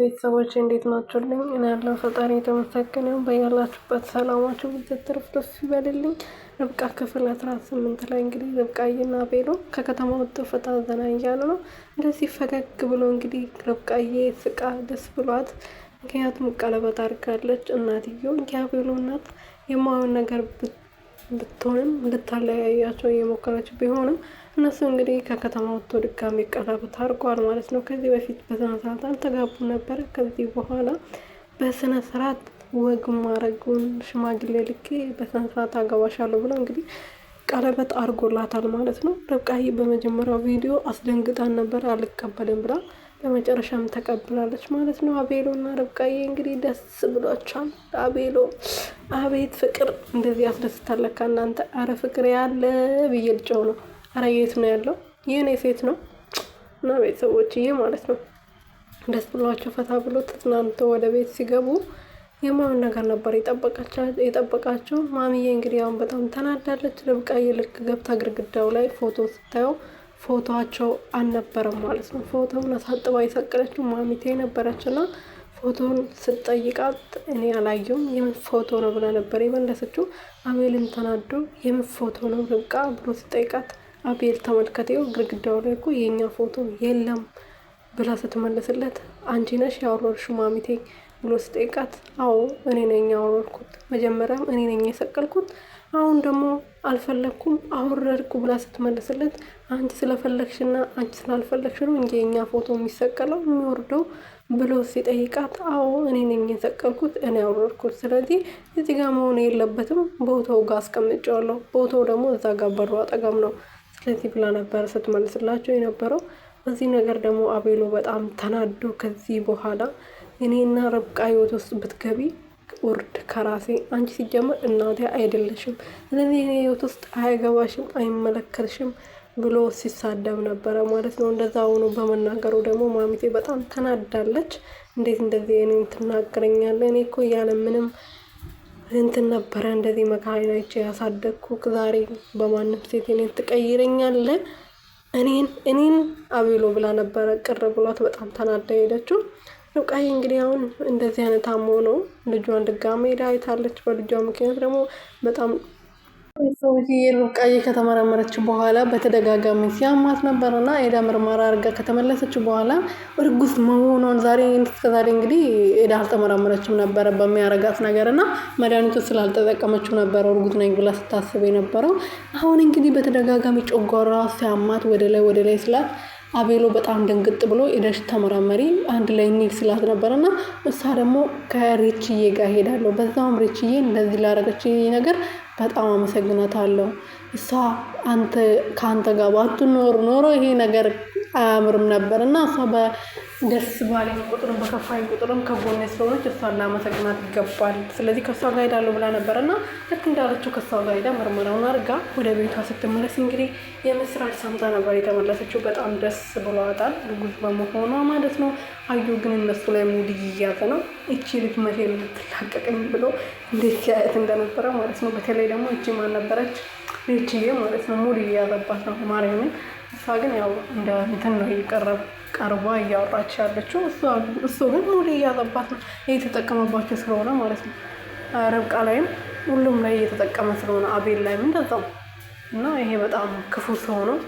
ቤተሰቦች እንዴት ናችሁልኝ? እኔ ያለው ፈጣሪ የተመሰገነ ይሁን። በያላችሁበት ሰላማችሁ ብትትርፍ ይበልልኝ። ርብቃ ክፍል 18 ላይ እንግዲህ ርብቃዬና አቤሎ ከከተማ ወጥተው ፈታ ዘና እያሉ ነው። እንደዚህ ፈገግ ብሎ እንግዲህ ርብቃዬ ስቃ ደስ ብሏት፣ ምክንያቱም ቀለበት አድርጋለች። እናትየው የአቤሎ እናት የማይሆን ነገር ብትሆንም ልታለያያቸው እየሞከረች ቢሆንም እነሱ እንግዲህ ከከተማ ወጥቶ ድጋሚ ቀለበት አድርጓል ማለት ነው። ከዚህ በፊት በስነ ስርዓት አልተጋቡ ነበር። ከዚህ በኋላ በስነ ስርዓት ወግ ማድረጉን ሽማግሌ ልኬ በስነ ስርዓት አገባሻለሁ ብሎ እንግዲህ ቀለበት አድርጎላታል ማለት ነው። ርብቃዬ በመጀመሪያው ቪዲዮ አስደንግጣን ነበር አልቀበልም ብላ በመጨረሻም ተቀብላለች ማለት ነው። አቤሎ እና ርብቃዬ እንግዲህ ደስ ብሏቸዋል። አቤሎ አቤት ፍቅር እንደዚህ ያስደስታል ለካ እናንተ። አረ ፍቅር ያለ ብዬ ልጨው ነው። አረ የት ነው ያለው? የኔ ሴት ነው እና ቤተሰቦችዬ ማለት ነው ደስ ብሏቸው ፈታ ብሎ ተዝናንቶ ወደ ቤት ሲገቡ የማን ነገር ነበር የጠበቃቸው። ማሚዬ እንግዲህ አሁን በጣም ተናዳለች። ርብቃዬ ልክ ገብታ ግድግዳው ላይ ፎቶ ስታየው ፎቶቸው አልነበረም ማለት ነው። ፎቶውን አሳጥባ የሰቀለችው ማሚቴ ነበረች እና ፎቶውን ስትጠይቃት እኔ አላየውም የምን ፎቶ ነው ብላ ነበር የመለሰችው። አቤልን ተናዶ የምን ፎቶ ነው ርብቃ ብሎ ሲጠይቃት አቤል ተመልከቴው ግድግዳው ላይ እኮ የኛ ፎቶ የለም ብላ ስትመለስለት አንቺ ነሽ ያወረድሽው ማሚቴ ብሎ ሲጠይቃት አዎ እኔ ነኝ ያወረድኩት፣ መጀመሪያም እኔ ነኝ የሰቀልኩት፣ አሁን ደግሞ አልፈለኩም አወረድኩ ብላ ስትመለስለት አንቺ ስለፈለግሽና አንቺ ስላልፈለግሽ ነው እንጂ የኛ ፎቶ የሚሰቀለው የሚወርደው ብሎ ሲጠይቃት አዎ እኔ ነኝ የሰቀልኩት፣ እኔ ያወረድኩት፣ ስለዚህ እዚህ ጋር መሆን የለበትም ቦታው ጋር አስቀምጬዋለሁ፣ ቦታው ደግሞ እዛ ጋር በሩ አጠገብ ነው ስለዚህ ብላ ነበር ስትመልስላቸው የነበረው። በዚህ ነገር ደግሞ አቤሎ በጣም ተናዶ ከዚህ በኋላ እኔና ርብቃ ህይወት ውስጥ ብትገቢ ውርድ ከራሴ፣ አንቺ ሲጀምር እናቴ አይደለሽም፣ ስለዚህ እኔ ህይወት ውስጥ አይገባሽም፣ አይመለከትሽም ብሎ ሲሳደብ ነበረ ማለት ነው። እንደዛ ሆኖ በመናገሩ ደግሞ ማሚቴ በጣም ተናዳለች። እንዴት እንደዚህ እኔን ትናገረኛለህ? እኔ እኮ ያለ ምንም እንትን ነበረ እንደዚህ መካናይቼ ያሳደግኩ፣ ዛሬ በማንም ሴት እኔን ትቀይረኛለህ? እኔን አቤሎ ብላ ነበረ ቅር ብሏት በጣም ተናዳ ሄደችው። ርብቃዬ እንግዲህ አሁን እንደዚህ አይነት አሞ ነው ልጇን ድጋሜ ሄዳ አይታለች። በልጇ ምክንያት ደግሞ በጣም ሰውዬ ርብቃዬ ከተመረመረች በኋላ በተደጋጋሚ ሲያማት ነበርና ሄዳ ምርመራ አድርጋ ከተመለሰች በኋላ እርጉዝ መሆኗን ዛሬ እንግዲህ ሄዳ አልተመረመረችም ነበረ በሚያረጋት ነገርና መድኃኒቱ ስላልተጠቀመችው ነበረ እርጉዝ ነኝ ብላ ስታስብ የነበረው። አሁን እንግዲህ በተደጋጋሚ ጮጓራ ሲያማት ወደ ላይ ስላት አቤሎ በጣም ደንግጥ ብሎ ሄደሽ ተመራመሪ አንድ ላይ እንሂድ ስላት ነበርና እሷ ደግሞ ከሬችዬ ጋር ሄዳለሁ፣ በዛውም ሬችዬ እንደዚህ ላደረገችኝ ነገር በጣም አመሰግናታለሁ። እሷ ከአንተ ጋር ባትኖር ኖሮ ይሄ ነገር አያምርም ነበር እና እሷ በደስ ባለኝ ቁጥርም በከፋኝ ቁጥርም ከጎኔ ስለሆነች እሷን ላመሰግናት ይገባል። ስለዚህ ከእሷ ጋር ሄዳለሁ ብላ ነበር እና ልክ እንዳለችው ከእሷ ጋር ሄዳ ምርመራውን አድርጋ ወደ ቤቷ ስትመለስ እንግዲህ የምስራች ሰምታ ነበር የተመለሰችው። በጣም ደስ ብሏታል እርጉዝ በመሆኗ ማለት ነው። አዩ ግን እነሱ ላይ ሙድ እየያዘ ነው። እቺ ልጅ መቼ ልትላቀቀኝ ብሎ እንዴት ሲያየት እንደነበረ ማለት ነው። በተለይ ደግሞ እቺ ማን ነበረች? ሬችዬ ማለት ነው። ሙድ እየያዘባት ነው ማርያምን። እሷ ግን ያው እንደ እንትን ነው ቀርባ እያወራች ያለችው። እሱ ግን ሙድ እያዘባት ነው እየተጠቀመባቸው ስለሆነ ማለት ነው። ርብቃ ላይም ሁሉም ላይ እየተጠቀመ ስለሆነ አቤል ላይም እንደዛው እና ይሄ በጣም ክፉ ሰው ነው።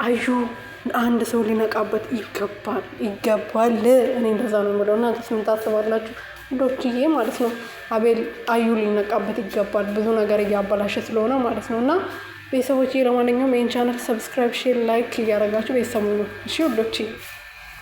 አዩ አንድ ሰው ሊነቃበት ይገባል። እኔ እንደዛ ነው የምለው። እናንተስ ምን ታስባላችሁ ውዶችዬ ማለት ነው? አቤል አዩ ሊነቃበት ይገባል። ብዙ ነገር እያበላሸ ስለሆነ ማለት ነው። እና ቤተሰቦቼ ለማንኛውም ይህን ቻናል ሰብስክራይብ፣ ሼር፣ ላይክ እያደረጋችሁ ቤተሰቡ ነው። እሺ ውዶችዬ